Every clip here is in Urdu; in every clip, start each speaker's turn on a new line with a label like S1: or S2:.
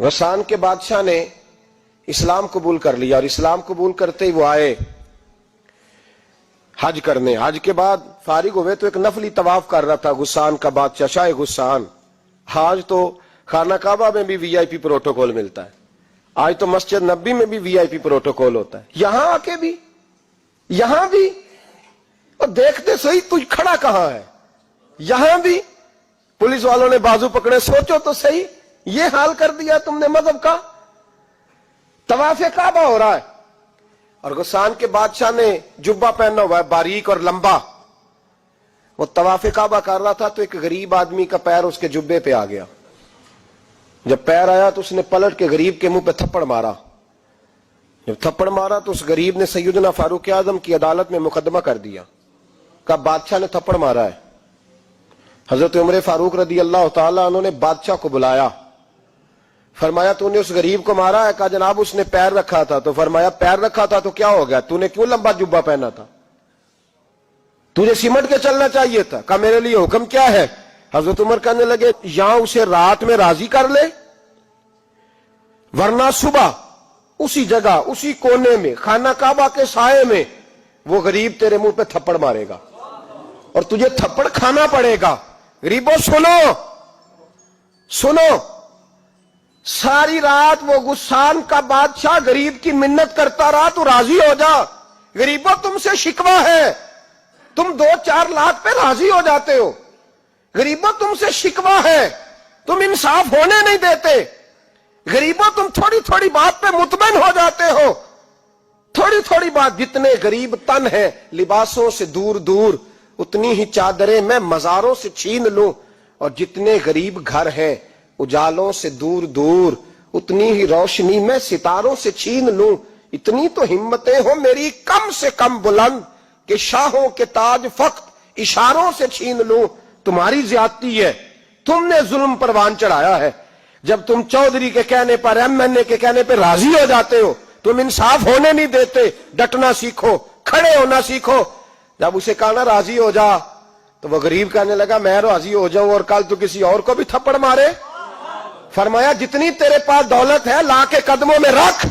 S1: غسان کے بادشاہ نے اسلام قبول کر لیا، اور اسلام قبول کرتے ہی وہ آئے حج کرنے۔ حج کے بعد فارغ ہوئے تو ایک نفلی طواف کر رہا تھا غسان کا بادشاہ، شاہ غسان۔ آج تو خانہ کعبہ میں بھی وی آئی پی پروٹوکول ملتا ہے، آج تو مسجد نبی میں بھی وی آئی پی پروٹوکول ہوتا ہے، یہاں آ کے بھی، یہاں بھی، اور دیکھتے صحیح تو کھڑا کہاں ہے، یہاں بھی پولیس والوں نے بازو پکڑے۔ سوچو تو صحیح، یہ حال کر دیا تم نے مذہب کا۔ طواف کعبہ ہو رہا ہے اور غسان کے بادشاہ نے جبہ پہنا ہوا ہے باریک اور لمبا، وہ طواف کعبہ کر رہا تھا تو ایک غریب آدمی کا پیر اس کے جبے پہ آ گیا۔ جب پیر آیا تو اس نے پلٹ کے غریب کے منہ پہ تھپڑ مارا۔ جب تھپڑ مارا تو اس غریب نے سیدنا فاروق اعظم کی عدالت میں مقدمہ کر دیا، کہا بادشاہ نے تھپڑ مارا ہے۔ حضرت عمر فاروق رضی اللہ تعالیٰ عنہ نے بادشاہ کو بلایا، فرمایا تو نے اس غریب کو مارا ہے؟ کہا جناب اس نے پیر رکھا تھا۔ تو فرمایا پیر رکھا تھا تو کیا ہو گیا، تو نے کیوں لمبا جبہ پہنا تھا، تجھے سمٹ کے چلنا چاہیے تھا۔ کہا میرے لیے حکم کیا ہے؟ حضرت عمر کہنے لگے یہاں اسے رات میں راضی کر لے، ورنہ صبح اسی جگہ اسی کونے میں خانہ کعبہ کے سائے میں وہ غریب تیرے منہ پہ تھپڑ مارے گا اور تجھے تھپڑ کھانا پڑے گا۔ غریبوں سنو سنو، ساری رات وہ غسان کا بادشاہ غریب کی منت کرتا رہا تو راضی ہو جا۔ غریبوں تم سے شکوہ ہے، تم 2-4 لاکھ پہ راضی ہو جاتے ہو۔ غریبوں تم سے شکوہ ہے، تم انصاف ہونے نہیں دیتے۔ غریبوں تم تھوڑی تھوڑی بات پہ مطمئن ہو جاتے ہو، تھوڑی تھوڑی بات۔ جتنے غریب تن ہیں لباسوں سے دور دور، اتنی ہی چادریں میں مزاروں سے چھین لوں، اور جتنے غریب گھر ہیں اجالوں سے دور دور، اتنی ہی روشنی میں ستاروں سے چھین لوں۔ اتنی تو ہمتیں ہو میری کم سے کم بلند کہ شاہوں کے تاج فقط اشاروں سے چھین لوں۔ تمہاری زیادتی ہے، تم نے ظلم پروان چڑھایا ہے۔ جب تم چودھری کے کہنے پر، ایم این اے کے کہنے پہ راضی ہو جاتے ہو، تم انصاف ہونے نہیں دیتے۔ ڈٹنا سیکھو، کھڑے ہونا سیکھو۔ جب اسے کہا نا راضی ہو جا تو وہ غریب کہنے لگا میں راضی ہو جاؤں اور کل تو کسی اور کو بھی تھپڑ مارے؟ فرمایا جتنی تیرے پاس دولت ہے لا کے قدموں میں رکھ۔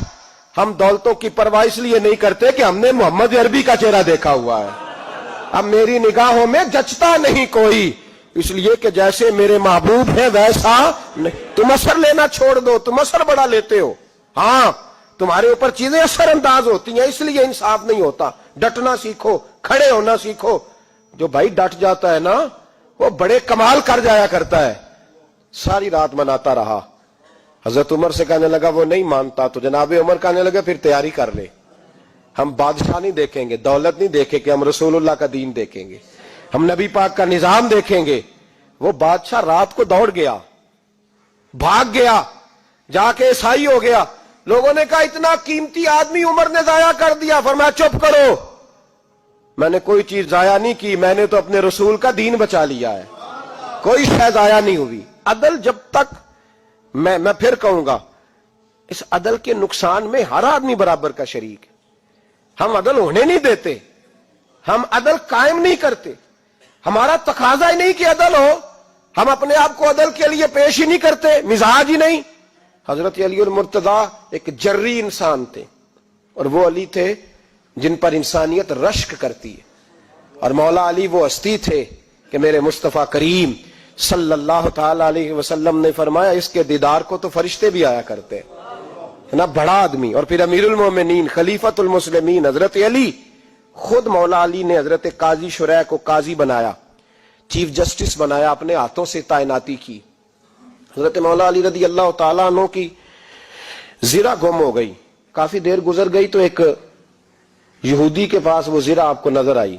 S1: ہم دولتوں کی پرواہ اس لیے نہیں کرتے کہ ہم نے محمد عربی کا چہرہ دیکھا ہوا ہے، اب میری نگاہوں میں جچتا نہیں کوئی، اس لیے کہ جیسے میرے محبوب ہیں ویسا نہیں۔ تم اثر لینا چھوڑ دو، تم اثر بڑا لیتے ہو۔ ہاں تمہارے اوپر چیزیں اثر انداز ہوتی ہیں، اس لیے انصاف نہیں ہوتا۔ ڈٹنا سیکھو، کھڑے ہونا سیکھو۔ جو بھائی ڈٹ جاتا ہے نا وہ بڑے کمال کر جایا کرتا ہے۔ ساری رات مناتا رہا۔ حضرت عمر سے کہنے لگا وہ نہیں مانتا، تو جناب عمر کہنے لگے پھر تیاری کر لے، ہم بادشاہ نہیں دیکھیں گے، دولت نہیں دیکھیں گے، ہم رسول اللہ کا دین دیکھیں گے، ہم نبی پاک کا نظام دیکھیں گے۔ وہ بادشاہ رات کو دوڑ گیا، بھاگ گیا، جا کے عیسائی ہو گیا۔ لوگوں نے کہا اتنا قیمتی آدمی عمر نے ضائع کر دیا۔ فرمایا چپ کرو، میں نے کوئی چیز ضائع نہیں کی، میں نے تو اپنے رسول کا دین بچا لیا ہے، کوئی شے ضائع نہیں ہوئی۔ عدل جب تک میں پھر کہوں گا، اس عدل کے نقصان میں ہر آدمی برابر کا شریک ہے۔ ہم عدل ہونے نہیں دیتے، ہم عدل قائم نہیں کرتے، ہمارا تقاضا ہی نہیں کہ عدل ہو، ہم اپنے آپ کو عدل کے لیے پیش ہی نہیں کرتے، مزاج ہی نہیں۔ حضرت علی المرتضیٰ ایک جری انسان تھے، اور وہ علی تھے جن پر انسانیت رشک کرتی ہے، اور مولا علی وہ ہستی تھے کہ میرے مصطفیٰ کریم صلی اللہ تعالی علیہ وسلم نے فرمایا اس کے دیدار کو تو فرشتے بھی آیا کرتے ہیں نا، بڑا آدمی۔ اور پھر امیر المومنین خلیفۃ المسلمین حضرت علی، خود مولا علی نے حضرت قاضی شریح کو قاضی بنایا، چیف جسٹس بنایا، اپنے ہاتھوں سے تعیناتی کی۔ حضرت مولا علی رضی اللہ تعالیٰ عنہ کی زرہ گم ہو گئی، کافی دیر گزر گئی تو ایک یہودی کے پاس وہ زرہ آپ کو نظر آئی۔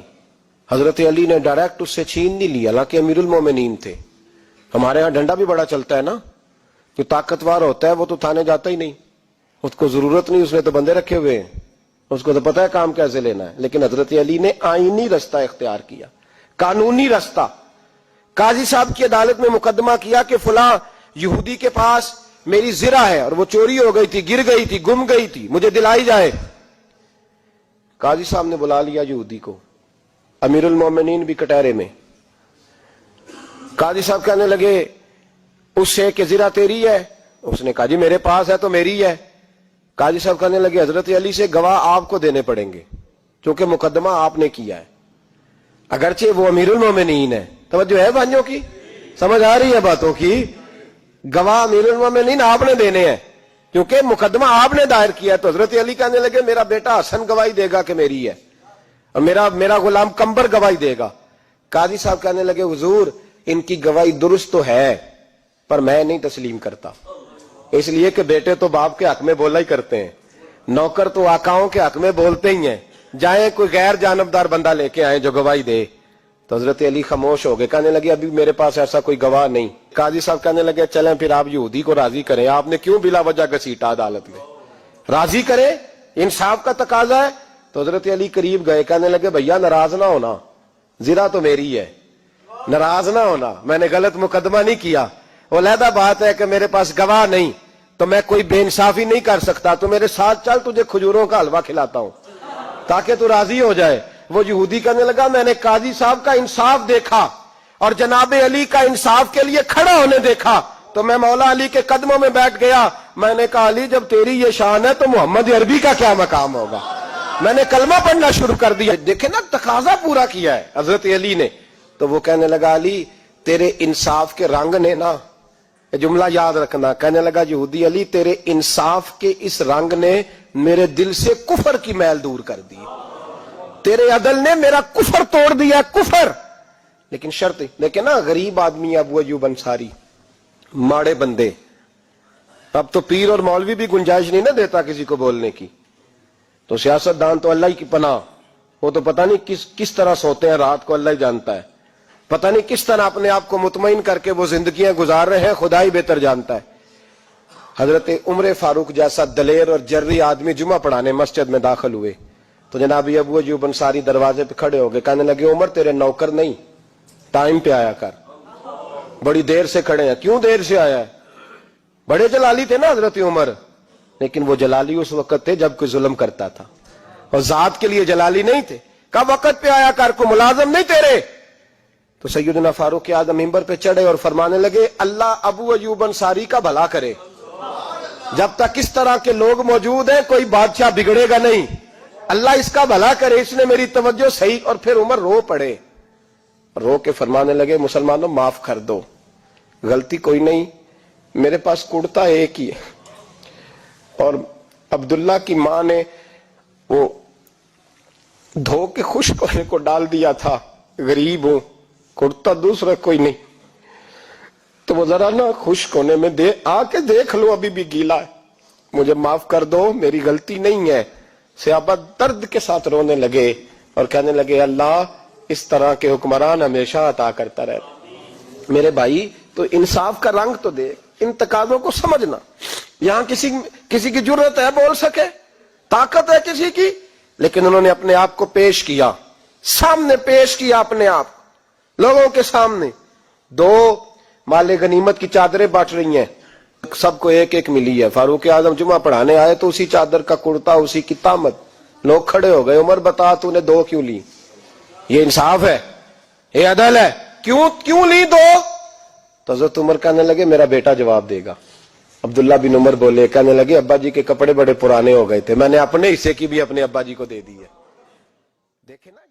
S1: حضرت علی نے ڈائریکٹ اس سے چھین نہیں لیا، حالانکہ امیر المومنین تھے۔ ہمارے ہاں ڈنڈا بھی بڑا چلتا ہے نا، جو طاقتور ہوتا ہے وہ تو تھانے جاتا ہی نہیں، اس کو ضرورت نہیں، اس نے تو بندے رکھے ہوئے ہیں، اس کو تو پتہ ہے کام کیسے لینا ہے۔ لیکن حضرت علی نے آئینی رستہ اختیار کیا، قانونی رستہ۔ قاضی صاحب کی عدالت میں مقدمہ کیا کہ فلاں یہودی کے پاس میری زرہ ہے اور وہ چوری ہو گئی تھی، گر گئی تھی، گم گئی تھی، مجھے دلائی جائے۔ قاضی صاحب نے بلا لیا یہودی کو، امیر المومنین بھی کٹہرے میں۔ قاضی صاحب کہنے لگے اس سے کہ زرہ تیری ہے؟ اس نے کہا جی میرے پاس ہے تو میری ہے. قاضی صاحب کہنے لگے حضرت علی سے گواہ آپ کو دینے پڑیں گے کیونکہ مقدمہ آپ نے کیا ہے, اگرچہ وہ امیر المومنین ہے. توجہ ہے بھائیوں کی, سمجھ آ رہی ہے باتوں کی؟ گواہ امیر المومنین آپ نے دینے ہیں کیونکہ مقدمہ آپ نے دائر کیا. تو حضرت علی کہنے لگے میرا بیٹا حسن گواہی دے گا کہ میری ہے, اور میرا غلام کمبر گواہی دے گا. قاضی صاحب کہنے لگے حضور ان کی گواہی درست تو ہے پر میں نہیں تسلیم کرتا, اس لیے کہ بیٹے تو باپ کے حق میں بولا ہی کرتے ہیں, نوکر تو آقاؤں کے حق میں بولتے ہی ہیں, جائیں کوئی غیر جانبدار بندہ لے کے آئے جو گواہی دے. تو حضرت علی خاموش ہو گئے, کہنے لگے ابھی میرے پاس ایسا کوئی گواہ نہیں. قاضی صاحب کہنے لگے چلیں پھر آپ یہودی کو راضی کریں, آپ نے کیوں بلا وجہ گھسیٹا عدالت میں, راضی کریں, انصاف کا تقاضا ہے. تو حضرت علی قریب گئے, کہنے لگے بھیا ناراض نہ ہونا, زرا تو میری ہے, ناراض نہ ہونا, میں نے غلط مقدمہ نہیں کیا. وہ علیحدہ بات ہے کہ میرے پاس گواہ نہیں تو میں کوئی بے انصافی نہیں کر سکتا, تو میرے ساتھ چل تجھے کھجوروں کا حلوہ کھلاتا ہوں تاکہ تو راضی ہو جائے. وہ یہودی کہنے لگا میں نے قاضی صاحب کا انصاف دیکھا اور جناب علی کا انصاف کے لیے کھڑا ہونے دیکھا تو میں مولا علی کے قدموں میں بیٹھ گیا. میں نے کہا علی جب تیری یہ شان ہے تو محمد عربی کا کیا مقام ہوگا. میں نے کلمہ پڑھنا شروع کر دیا. دیکھیں نا تقاضا پورا کیا ہے حضرت علی نے. تو وہ کہنے لگا علی تیرے انصاف کے رنگ نے نا, جملہ یاد رکھنا, کہنے لگا یہودی علی تیرے انصاف کے اس رنگ نے میرے دل سے کفر کی میل دور کر دی, تیرے عدل نے میرا کفر توڑ دیا, کفر. لیکن شرط دیکھیں نا, غریب آدمی ابو ایوب انصاری, ماڑے بندے, اب تو پیر اور مولوی بھی گنجائش نہیں نہ دیتا کسی کو بولنے کی, تو سیاست دان تو اللہ کی پناہ, وہ تو پتہ نہیں کس طرح سوتے ہیں رات کو, اللہ ہی جانتا ہے, پتہ نہیں کس طرح اپنے آپ کو مطمئن کر کے وہ زندگیاں گزار رہے ہیں, خدا ہی بہتر جانتا ہے. حضرت عمر فاروق جیسا دلیر اور جرری آدمی جمعہ پڑھانے مسجد میں داخل ہوئے تو جناب ابو ایوب انصاری دروازے پہ کھڑے ہو گئے, کہنے لگے عمر تیرے نوکر نہیں, ٹائم پہ آیا کر, بڑی دیر سے کھڑے ہیں. کیوں دیر سے آیا ہے؟ بڑے جلالی تھے نا حضرت عمر, لیکن وہ جلالی اس وقت تھے جب کوئی ظلم کرتا تھا, اور ذات کے لیے جلالی نہیں تھے. کب وقت پہ آیا کر, کو ملازم نہیں تیرے. تو سیدنا فاروق اعظم منبر پہ چڑھے اور فرمانے لگے اللہ ابو ایوب انصاری کا بھلا کرے, جب تک اس طرح کے لوگ موجود ہیں کوئی بادشاہ بگڑے گا نہیں, اللہ اس کا بھلا کرے, اس نے میری توجہ صحیح. اور پھر عمر رو پڑے, رو کے فرمانے لگے مسلمانوں معاف کر دو, غلطی کوئی نہیں, میرے پاس کرتا ایک ہی ہے, اور عبداللہ کی ماں نے وہ دھو کے خشک ہونے کو ڈال دیا تھا, غریب ہوں, کرتا دوسرا کوئی نہیں, تو وہ ذرا نا خشک ہونے میں آ کے دیکھ لو ابھی بھی گیلا ہے, مجھے معاف کر دو, میری غلطی نہیں ہے. صحابہ درد کے ساتھ رونے لگے اور کہنے لگے اللہ اس طرح کے حکمران ہمیشہ عطا کرتا رہتا. میرے بھائی تو انصاف کا رنگ تو دیکھ, ان تقاضوں کو سمجھنا. یہاں کسی کی جرت ہے بول سکے, طاقت ہے کسی کی, لیکن انہوں نے اپنے آپ کو پیش کیا, سامنے پیش کیا اپنے آپ لوگوں کے سامنے. دو مال غنیمت کی چادریں بانٹ رہی ہیں, سب کو ایک ایک ملی ہے. فاروق اعظم جمعہ پڑھانے آئے تو اسی چادر کا کرتا, اسی کی تامت, لوگ کھڑے ہو گئے, عمر بتا تو نے دو کیوں لی, یہ انصاف ہے, یہ عدل ہے, کیوں لی دو؟ تو حضرت عمر کہنے لگے میرا بیٹا جواب دے گا. عبداللہ بن عمر بولے, کہنے لگے ابا جی کے کپڑے بڑے پرانے ہو گئے تھے, میں نے اپنے حصے کی بھی اپنے ابا جی کو دے دی ہے. دیکھیں نا.